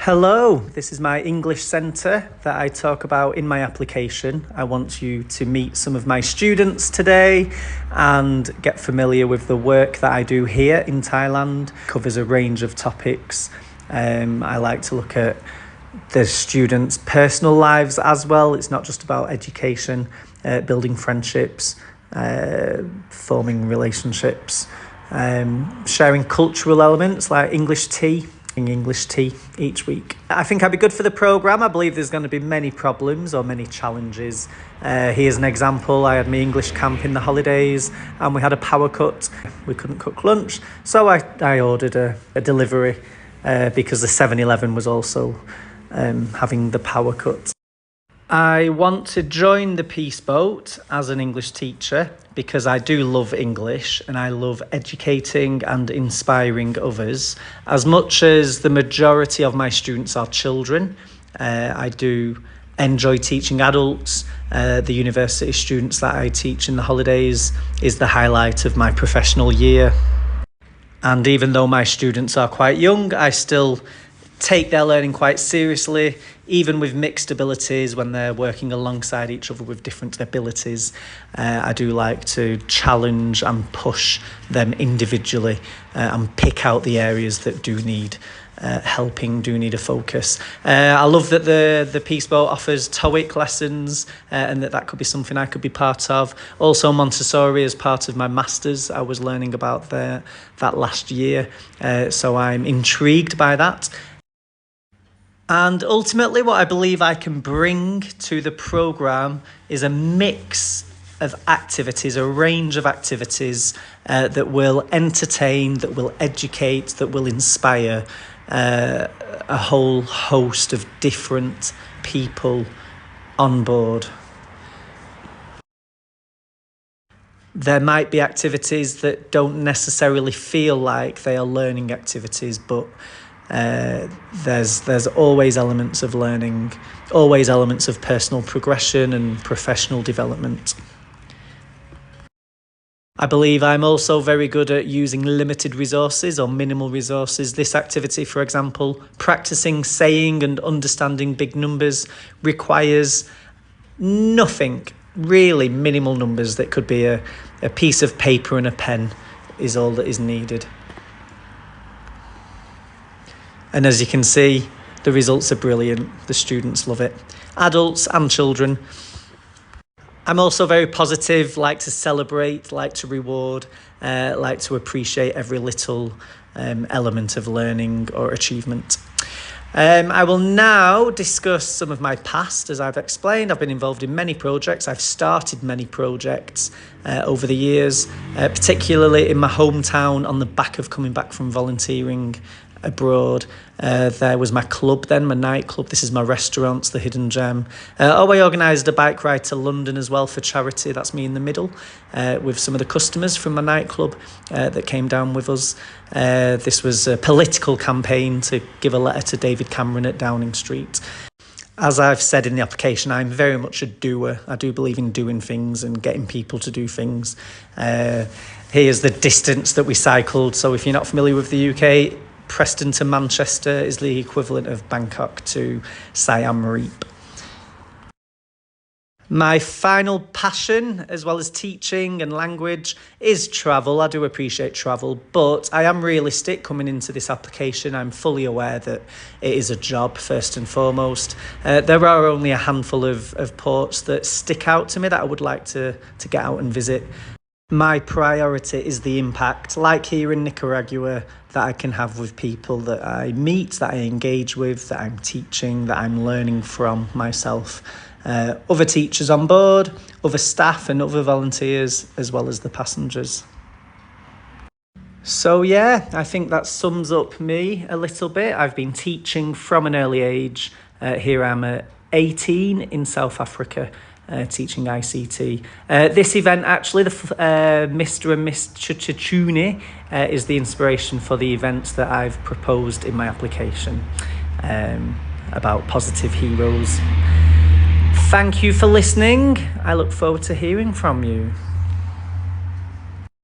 Hello, this is my English Centre that I talk about in my application. I want you to meet some of my students today and get familiar with the work that I do here in Thailand. It covers a range of topics. I like to look at the students' personal lives as well. It's not just about education, building friendships, forming relationships, sharing cultural elements like English tea each week. I think I'd be good for the programme. I believe there's going to be many problems or many challenges. Here's an example. I had my English camp in the holidays and we had a power cut. We couldn't cook lunch, so I ordered a delivery because the 7-Eleven was also having the power cut. I want to join the Peace Boat as an English teacher because I do love English and I love educating and inspiring others. As much as the majority of my students are children, I do enjoy teaching adults. The university students that I teach in the holidays is the highlight of my professional year. And even though my students are quite young, I still take their learning quite seriously, even with mixed abilities when they're working alongside each other with different abilities. I do like to challenge and push them individually and pick out the areas that do need helping, do need a focus. I love that the Peace Boat offers TOEIC lessons and that could be something I could be part of. Also Montessori as part of my masters. I was learning about that last year, so I'm intrigued by that. And ultimately what I believe I can bring to the programme is a mix of activities, a range of activities that will entertain, that will educate, that will inspire a whole host of different people on board. There might be activities that don't necessarily feel like they are learning activities, but there's always elements of learning, always elements of personal progression and professional development. I believe I'm also very good at using limited resources or minimal resources. This activity, for example, practicing saying and understanding big numbers, requires nothing, really minimal numbers. That could be a piece of paper and a pen is all that is needed. And as you can see, the results are brilliant. The students love it. Adults and children. I'm also very positive, like to celebrate, like to reward, like to appreciate every little element of learning or achievement. I will now discuss some of my past. As I've explained, I've been involved in many projects. I've started many projects over the years, particularly in my hometown on the back of coming back from volunteering abroad. There was my club then, my nightclub. This is my restaurant, the Hidden Gem. I organised a bike ride to London as well for charity. That's me in the middle with some of the customers from my nightclub that came down with us. This was a political campaign to give a letter to David Cameron at Downing Street. As I've said in the application, I'm very much a doer. I do believe in doing things and getting people to do things. Here's the distance that we cycled. So if you're not familiar with the UK, Preston to Manchester is the equivalent of Bangkok to Siam Reap. My final passion, as well as teaching and language, is travel. I do appreciate travel, but I am realistic coming into this application. I'm fully aware that it is a job first and foremost. There are only a handful of ports that stick out to me that I would like to get out and visit. My priority is the impact, like here in Nicaragua, that I can have with people that I meet, that I engage with, that I'm teaching, that I'm learning from myself. Other teachers on board, other staff and other volunteers, as well as the passengers. So yeah, I think that sums up me a little bit. I've been teaching from an early age. Here I'm at 18 in South Africa. Teaching ICT. This event actually, the Mr. and Miss Chichachuni is the inspiration for the events that I've proposed in my application about positive heroes. Thank you for listening. I look forward to hearing from you.